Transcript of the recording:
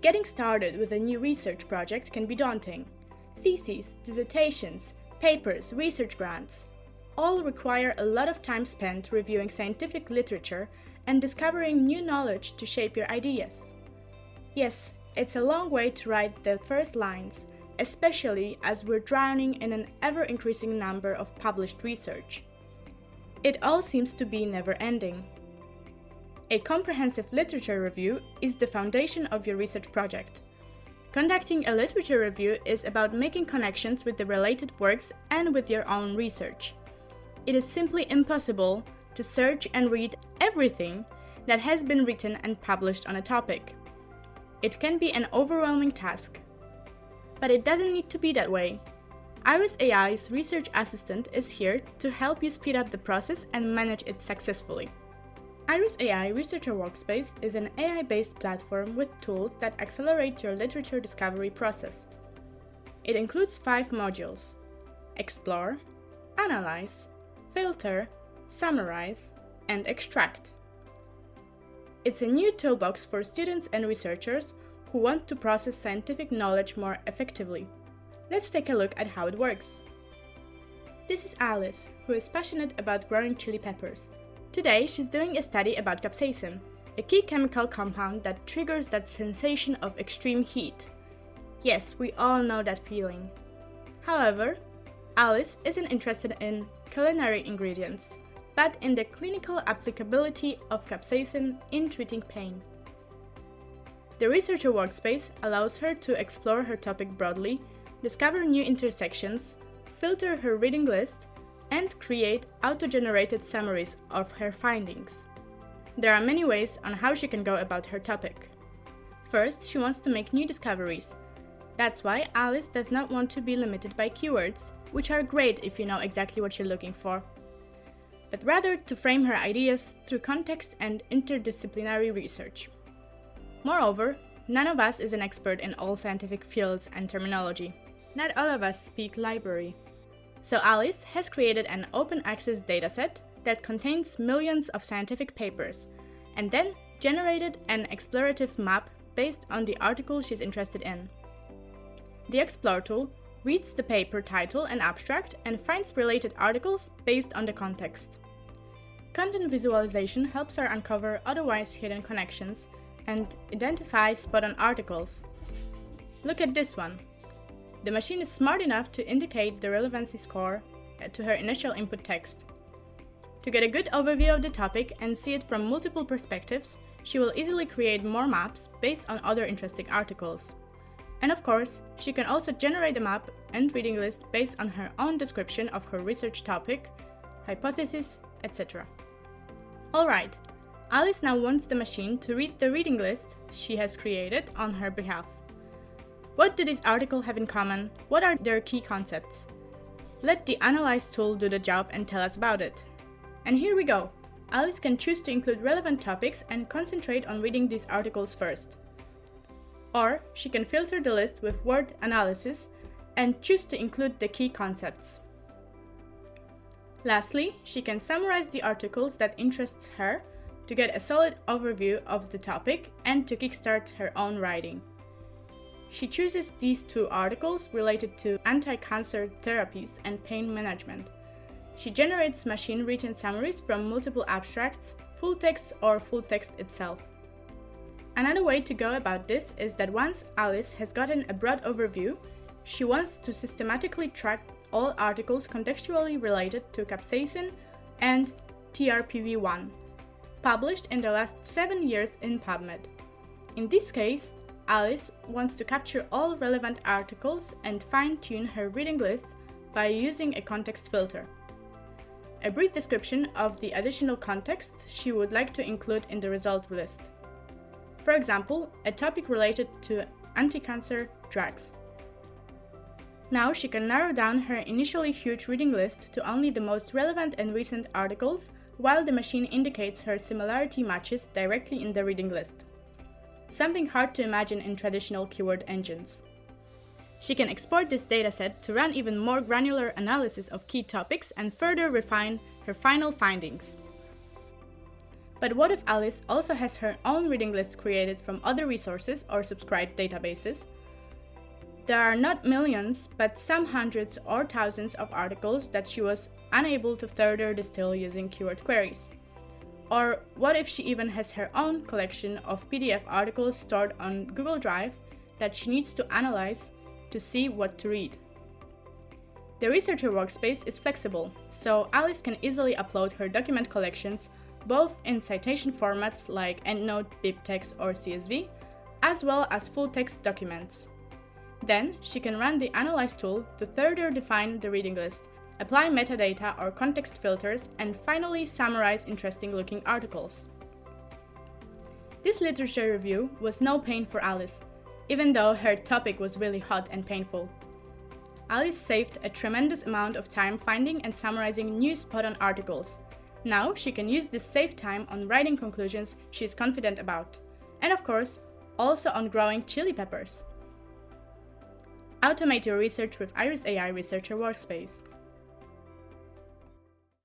Getting started with a new research project can be daunting. Theses, dissertations, papers, research grants all require a lot of time spent reviewing scientific literature and discovering new knowledge to shape your ideas. Yes, it's a long way to write the first lines, especially as we're drowning in an ever-increasing number of published research. It all seems to be never-ending. A comprehensive literature review is the foundation of your research project. Conducting a literature review is about making connections with the related works and with your own research. It is simply impossible to search and read everything that has been written and published on a topic. It can be an overwhelming task. But it doesn't need to be that way. Iris AI's research assistant is here to help you speed up the process and manage it successfully. Iris AI Researcher Workspace is an AI-based platform with tools that accelerate your literature discovery process. It includes 5 modules: Explore, Analyze, Filter, Summarize, and Extract. It's a new toolbox for students and researchers who want to process scientific knowledge more effectively. Let's take a look at how it works. This is Alice, who is passionate about growing chili peppers. Today, she's doing a study about capsaicin, a key chemical compound that triggers that sensation of extreme heat. Yes, we all know that feeling. However, Alice isn't interested in culinary ingredients, but in the clinical applicability of capsaicin in treating pain. The Researcher Workspace allows her to explore her topic broadly, discover new intersections, filter her reading list, and create auto-generated summaries of her findings. There are many ways on how she can go about her topic. First, she wants to make new discoveries. That's why Alice does not want to be limited by keywords, which are great if you know exactly what you're looking for, but rather to frame her ideas through context and interdisciplinary research. Moreover, none of us is an expert in all scientific fields and terminology. Not all of us speak library. So Alice has created an open access dataset that contains millions of scientific papers, and then generated an explorative map based on the article she's interested in. The Explore tool reads the paper title and abstract and finds related articles based on the context. Content visualization helps her uncover otherwise hidden connections and identify spot-on articles. Look at this one. The machine is smart enough to indicate the relevancy score to her initial input text. To get a good overview of the topic and see it from multiple perspectives, she will easily create more maps based on other interesting articles. And of course, she can also generate a map and reading list based on her own description of her research topic, hypothesis, etc. Alright, Alice now wants the machine to read the reading list she has created on her behalf. What do these articles have in common? What are their key concepts? Let the Analyze tool do the job and tell us about it. And here we go. Alice can choose to include relevant topics and concentrate on reading these articles first. Or she can filter the list with word analysis and choose to include the key concepts. Lastly, she can summarize the articles that interest her to get a solid overview of the topic and to kickstart her own writing. She chooses these 2 articles related to anti-cancer therapies and pain management. She generates machine-written summaries from multiple abstracts, full text or full text itself. Another way to go about this is that once Alice has gotten a broad overview, she wants to systematically track all articles contextually related to capsaicin and TRPV1, published in the last 7 years in PubMed. In this case, Alice wants to capture all relevant articles and fine-tune her reading list by using a context filter. A brief description of the additional context she would like to include in the result list. For example, a topic related to anti-cancer drugs. Now she can narrow down her initially huge reading list to only the most relevant and recent articles, while the machine indicates her similarity matches directly in the reading list. Something hard to imagine in traditional keyword engines. She can export this dataset to run even more granular analysis of key topics and further refine her final findings. But what if Alice also has her own reading list created from other resources or subscribed databases? There are not millions, but some hundreds or thousands of articles that she was unable to further distill using keyword queries. Or what if she even has her own collection of PDF articles stored on Google Drive that she needs to analyze to see what to read? The Researcher Workspace is flexible, so Alice can easily upload her document collections both in citation formats like EndNote, BibTeX, or CSV, as well as full-text documents. Then, she can run the Analyze tool to further define the reading list, apply metadata or context filters, and finally summarize interesting-looking articles. This literature review was no pain for Alice, even though her topic was really hot and painful. Alice saved a tremendous amount of time finding and summarizing new spot-on articles. Now she can use this saved time on writing conclusions she is confident about, and of course, also on growing chili peppers. Automate your research with Iris AI Researcher Workspace.